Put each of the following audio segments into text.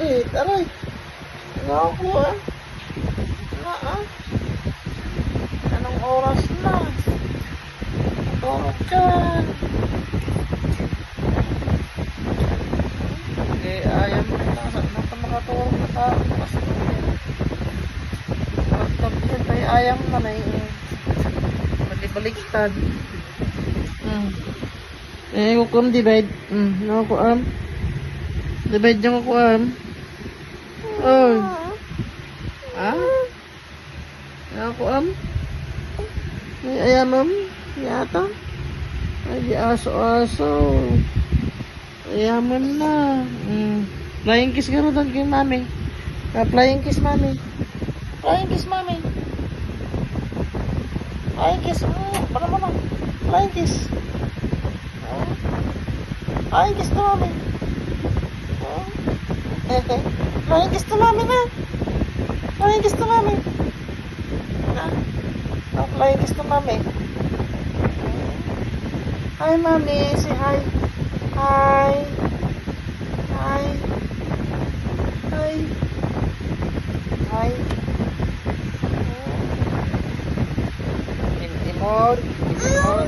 Bakit? Aray. Ano ako ah? Ano ah? Anong oras na? Matulog ka. Okay, ayaw mo na. Saan na ito makatulog na tao? Kasi pagtabihan tayo ayaw mo na eh. Malibaliktad. Eh, kukum divide. Nakukuam. Divide dyan kukuam. Oh. Ah? Nakukuam. Ay, ayamam. Yata. Ay, di aso-aso. Ayaman na. Flying kiss ka doon kay mami. Flying kiss mami. Flying kiss mami. Flying kiss. Para mo na. Flying kiss. Flying kiss to mami. Flying kiss to mami na. Flying kiss to mami. Flying kiss to mami. Hi mami. Say hi. Hi. Hi. Hi. Hi. Imor. Imor.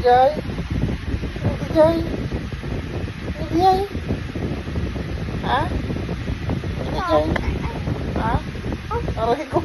Jai. Jai. Jai. Ha? Jai. Ha? Aray ko.